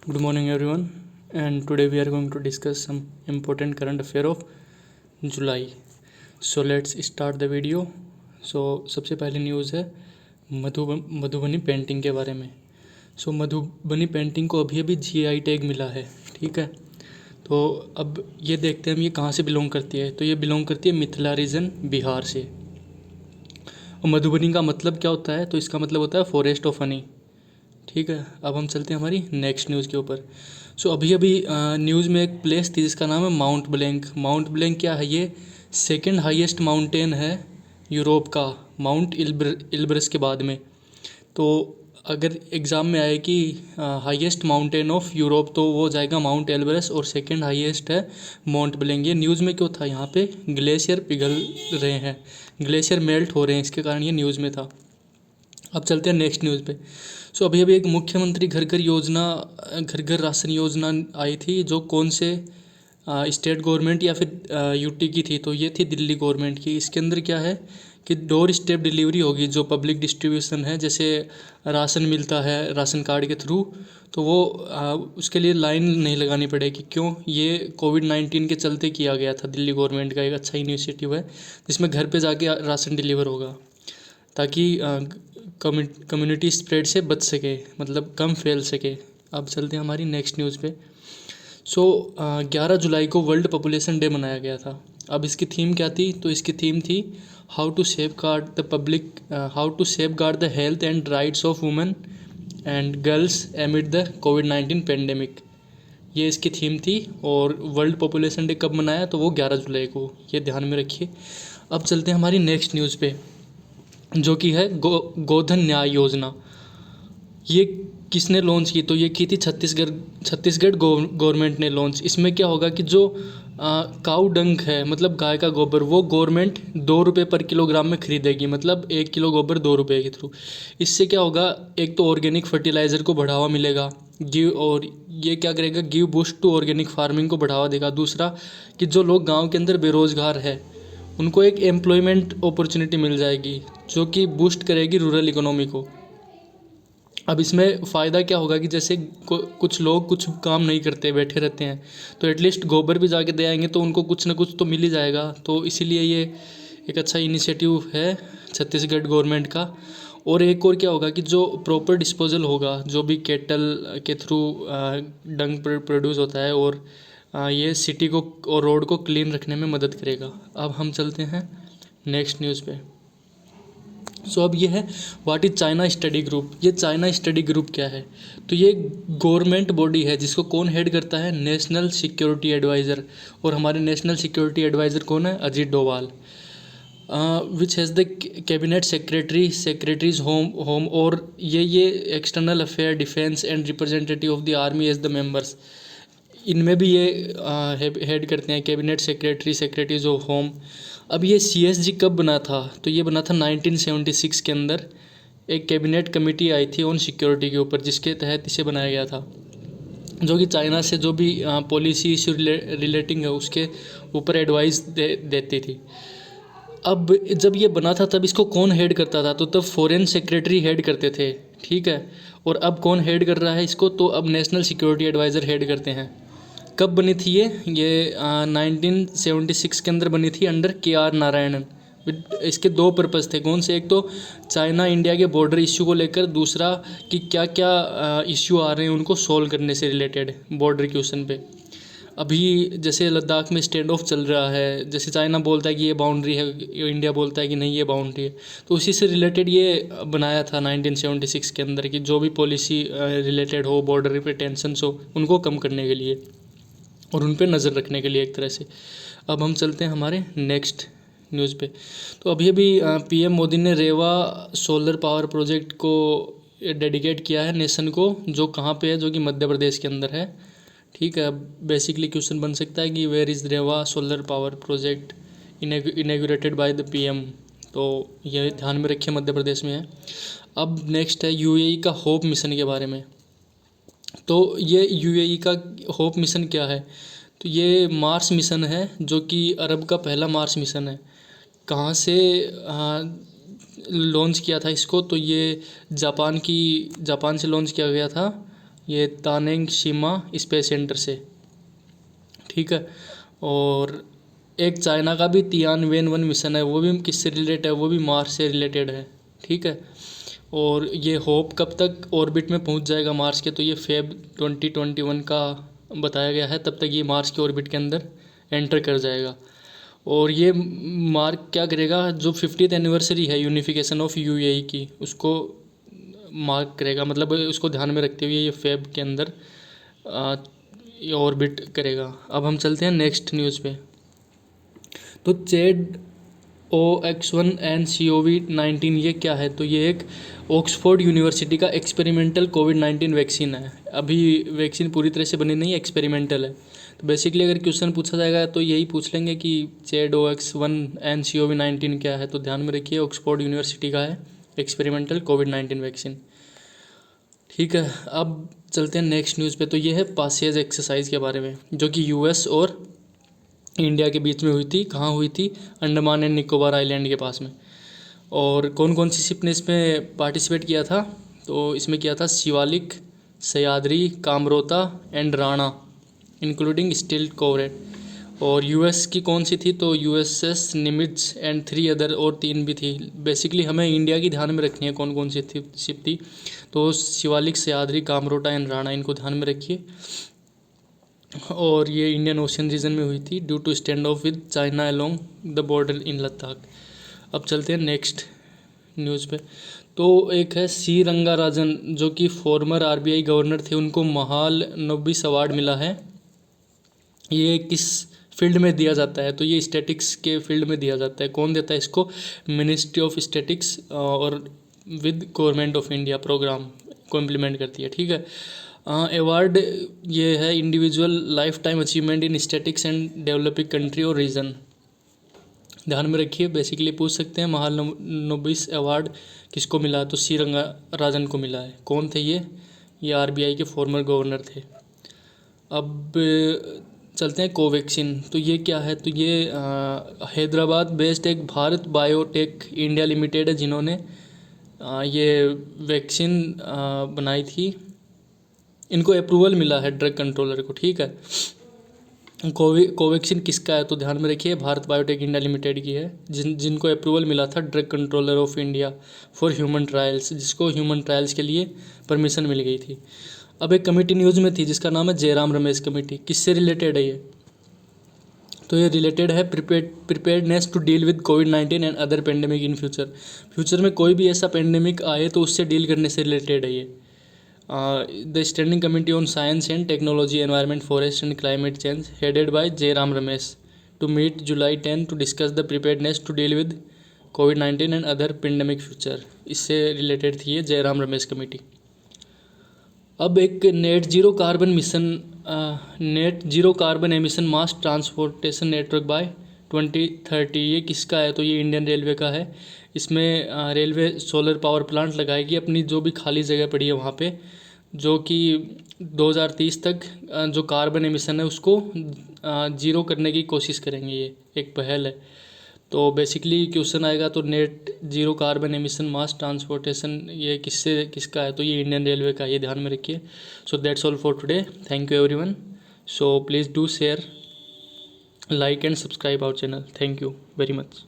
Good morning, everyone. And today we are going to discuss some important current affair of July. So let's start the video. So सबसे पहले news है Madhubani painting के बारे में। Madhubani painting को अभी अभी जीआई टैग मिला है। ठीक है, तो अब ये देखते हैं हम ये कहाँ से बिलोंग करती है। तो ये बिलोंग करती है मिथिला रीजन, बिहार से। और मधुबनी का मतलब क्या होता है? तो इसका मतलब होता है फॉरेस्ट ऑफ हनी। ठीक है, अब हम चलते हैं हमारी नेक्स्ट न्यूज़ के ऊपर। अभी अभी न्यूज़ में एक प्लेस थी जिसका नाम है माउंट ब्लैंक। माउंट ब्लैंक क्या है? ये सेकंड हाईएस्ट माउंटेन है यूरोप का, माउंट इल्ब्रस के बाद में। तो अगर एग्ज़ाम में आए कि हाईएस्ट माउंटेन ऑफ यूरोप, तो वो जाएगा माउंट एल्ब्रस, और सेकंड हाईएस्ट है माउंट ब्लैंक। ये न्यूज़ में क्यों था? यहाँ पे ग्लेशियर पिघल रहे हैं, ग्लेशियर मेल्ट हो रहे हैं, इसके कारण ये न्यूज़ में था। अब चलते हैं नेक्स्ट न्यूज़ पे। अभी अभी एक मुख्यमंत्री घर घर योजना, घर घर राशन योजना आई थी, जो कौन से स्टेट गवर्नमेंट या फिर यूटी की थी? तो ये थी दिल्ली गवर्नमेंट की। इसके अंदर क्या है कि डोर स्टेप डिलीवरी होगी, जो पब्लिक डिस्ट्रीब्यूशन है, जैसे राशन मिलता है राशन कार्ड के थ्रू, तो वो उसके लिए लाइन नहीं लगानी पड़ेगी। क्यों? ये कोविड-19 के चलते किया गया था। दिल्ली गवर्नमेंट का एक अच्छा इनिशिएटिव है जिसमें घर पे जाके राशन डिलीवर होगा, ताकि कम्युनिटी स्प्रेड से बच सके, मतलब कम फैल सके। अब चलते हैं हमारी नेक्स्ट न्यूज़ पे। 11 जुलाई को वर्ल्ड पॉपुलेशन डे मनाया गया था। अब इसकी थीम क्या थी? तो इसकी थीम थी how to safeguard the health and rights of women and girls amid the कोविड-19 पेंडेमिक। ये इसकी थीम थी। और वर्ल्ड पॉपुलेशन डे कब मनाया? तो वो 11 जुलाई को, ये ध्यान में रखिए। अब चलते हैं हमारी नेक्स्ट न्यूज़ पे, जो कि है गोधन न्याय योजना। ये किसने लॉन्च की? तो ये की थी छत्तीसगढ़ गवर्नमेंट ने लॉन्च। इसमें क्या होगा कि जो काऊ डंग है, मतलब गाय का गोबर, वो गवर्नमेंट 2 रुपये पर किलोग्राम में खरीदेगी, मतलब 1 किलो गोबर 2 रुपये के थ्रू। इससे क्या होगा? एक तो ऑर्गेनिक फर्टिलाइज़र को बढ़ावा मिलेगा, और ये क्या करेगा? Give boost to organic farming को बढ़ावा देगा। दूसरा कि जो लोग गाँव के अंदर बेरोज़गार है, उनको एक एम्प्लॉयमेंट अपॉर्चुनिटी मिल जाएगी, जो कि बूस्ट करेगी रूरल इकोनॉमी को। अब इसमें फ़ायदा क्या होगा कि जैसे कुछ लोग कुछ काम नहीं करते, बैठे रहते हैं, तो एटलीस्ट गोबर भी जाके दे आएंगे, तो उनको कुछ ना कुछ तो मिल ही जाएगा। तो इसीलिए ये एक अच्छा इनिशिएटिव है छत्तीसगढ़ गवर्नमेंट का। और एक और क्या होगा कि जो प्रॉपर डिस्पोजल होगा, जो भी केटल के थ्रू डंग प्रोड्यूस होता है, और ये सिटी को और रोड को क्लीन रखने में मदद करेगा। अब हम चलते हैं नेक्स्ट न्यूज़ पे। अब ये है what is China study group. ये चाइना स्टडी ग्रुप क्या है? तो ये गवर्नमेंट बॉडी है जिसको कौन हेड करता है? National security adviser. और हमारे नेशनल सिक्योरिटी एडवाइज़र कौन है? Ajit Doval. Which has the cabinet secretaries home, और ये external affair, defence and representative of the army as the members. इनमें भी ये हेड करते हैं, कैबिनेट सेक्रेटरीज ऑफ होम। अब ये सीएसजी कब बना था? तो ये बना था 1976 के अंदर। एक कैबिनेट कमेटी आई थी ऑन सिक्योरिटी के ऊपर, जिसके तहत इसे बनाया गया था, जो कि चाइना से जो भी पॉलिसी इशू रिलेटिंग है उसके ऊपर एडवाइस देती थी। अब जब ये बना था तब इसको कौन हेड करता था? तो तब फॉरेन सेक्रेटरी हेड करते थे। ठीक है, और अब कौन हेड कर रहा है इसको? तो अब नेशनल सिक्योरिटी एडवाइज़र हेड करते हैं। कब बनी थी ये 1976 के अंदर बनी थी, अंडर KR नारायणन। इसके दो पर्पज़ थे। कौन से? एक तो चाइना इंडिया के बॉर्डर इश्यू को लेकर, दूसरा कि क्या क्या इश्यू आ रहे हैं उनको सॉल्व करने से रिलेटेड बॉर्डर क्वेश्चन पे। अभी जैसे लद्दाख में स्टैंड ऑफ चल रहा है, जैसे चाइना बोलता है कि ये बाउंड्री है, इंडिया बोलता है कि नहीं ये बाउंड्री है, तो उसी से रिलेटेड ये बनाया था 1976 के अंदर, कि जो भी पॉलिसी रिलेटेड हो, बॉर्डर पे टेंशन्स हो, उनको कम करने के लिए और उन पे नज़र रखने के लिए एक तरह से। अब हम चलते हैं हमारे नेक्स्ट न्यूज़ पे। तो अभी अभी PM मोदी ने रेवा सोलर पावर प्रोजेक्ट को डेडिकेट किया है नेशन को, जो कहाँ पे है? जो कि मध्य प्रदेश के अंदर है। ठीक है, बेसिकली क्वेश्चन बन सकता है कि where is Rewa solar power project inaugurated by the PM। तो ये ध्यान में रखिए, मध्य प्रदेश में है। अब नेक्स्ट है UAE का होप मिशन के बारे में। तो ये UAE का होप मिशन क्या है? तो ये मार्स मिशन है, जो कि अरब का पहला मार्स मिशन है। कहाँ से लॉन्च किया था इसको? तो ये जापान से लॉन्च किया गया था, ये तानेंग शिमा स्पेस सेंटर से, ठीक है। और एक चाइना का भी तियानवेन-1 मिशन है, वो भी किससे रिलेटेड है, वो भी मार्स से रिलेटेड है, ठीक है। और ये होप कब तक ऑर्बिट में पहुंच जाएगा मार्स के, तो ये फेब 2021 का बताया गया है, तब तक ये मार्स के ऑर्बिट के अंदर एंटर कर जाएगा। और ये मार्क क्या करेगा, जो 50th एनिवर्सरी है यूनिफिकेशन ऑफ यूएई की, उसको मार्क करेगा, मतलब उसको ध्यान में रखते हुए ये फेब के अंदर ये ऑर्बिट करेगा। अब हम चलते हैं नेक्स्ट न्यूज़ पे। तो चेड OX1 एंड COVID-19 ये क्या है, तो ये एक ऑक्सफोर्ड यूनिवर्सिटी का एक्सपेरिमेंटल कोविड-19 वैक्सीन है। अभी वैक्सीन पूरी तरह से बनी नहीं है, एक्सपेरिमेंटल है। तो बेसिकली अगर क्वेश्चन पूछा जाएगा तो यही पूछ लेंगे कि चेड OX1 एंड COVID-19 क्या है, तो ध्यान में रखिए ऑक्सफोर्ड यूनिवर्सिटी का है एक्सपेरिमेंटल कोविड-19 वैक्सीन, ठीक है। अब चलते हैं नेक्स्ट न्यूज़ पे। तो ये है पासेज एक्सरसाइज के बारे में, जो कि यूएस और इंडिया के बीच में हुई थी। कहाँ हुई थी, अंडमान एंड निकोबार आइलैंड के पास में। और कौन कौन सी शिप ने इसमें पार्टिसिपेट किया था, तो इसमें किया था Shivalik, Sahyadri, Kamorta and Rana, including steel corvette. और यूएस की कौन सी थी, तो यूएसएस निमिट्ज एंड 3 अदर, और 3 भी थी। बेसिकली हमें इंडिया की ध्यान में रखनी है कौन कौन सी शिप थी, तो शिवालिक, सयाद्री, कामरोटा एंड राणा, इनको ध्यान में रखिए। और ये इंडियन ओशियन रीजन में हुई थी due to standoff with China along the border in Ladakh. अब चलते हैं नेक्स्ट न्यूज़ पे। तो एक है सी रंगाराजन, जो कि फॉर्मर आरबीआई गवर्नर थे, उनको महालनोबिस अवार्ड मिला है। ये किस फील्ड में दिया जाता है, तो ये स्टैटिक्स के फील्ड में दिया जाता है। कौन देता है इसको, मिनिस्ट्री ऑफ स्टैटिक्स और with government of India programme को इम्प्लीमेंट करती है, ठीक है। अवार्ड ये है individual lifetime achievement in statistics and developing country और रीजन, ध्यान में रखिए। बेसिकली पूछ सकते हैं महालनोबिस अवार्ड किसको मिला है, तो सी रंगाराजन को मिला है। कौन थे ये आरबीआई के फॉर्मर गवर्नर थे। अब चलते हैं कोवैक्सीन। तो ये क्या है, तो ये हैदराबाद बेस्ड एक भारत बायोटेक इंडिया लिमिटेड है, जिन्होंने ये वैक्सीन बनाई थी। इनको अप्रूवल मिला है ड्रग कंट्रोलर को, ठीक है। कोवैक्सीन किसका है, तो ध्यान में रखिए भारत बायोटेक इंडिया लिमिटेड की है, जिनको अप्रूवल मिला था drug controller of India for human trials, जिसको ह्यूमन ट्रायल्स के लिए परमिशन मिल गई थी। अब एक कमेटी न्यूज़ में थी जिसका नाम है जयराम रमेश कमेटी। किससे रिलेटेड है ये, तो ये रिलेटेड है प्रिपेयर्डनेस टू डील विद कोविड-19 and other pandemic in future में कोई भी ऐसा पेंडेमिक आए तो उससे डील करने से रिलेटेड है ये। The standing committee on science and technology, environment, forest and climate change, headed by Jairam Ramesh, to meet July 10 to discuss the preparedness to deal with कोविड-19 एंड अदर पेंडेमिक फ्यूचर। इससे related थी ये Jairam Ramesh committee. अब एक net zero carbon emission mass transportation network by 2030, ये किसका है, तो ये इंडियन रेलवे का है। इसमें रेलवे सोलर पावर प्लांट लगाएगी अपनी जो भी खाली जगह पड़ी है वहाँ पे, जो कि 2030 तक जो कार्बन एमिशन है उसको जीरो करने की कोशिश करेंगे। ये एक पहल है। तो बेसिकली क्वेश्चन आएगा तो net zero carbon emission mass transportation ये किसका है, तो ये इंडियन रेलवे का, ये ध्यान में रखिए। So that's all for today, thank you everyone. So please do share, like and subscribe our channel. Thank you very much.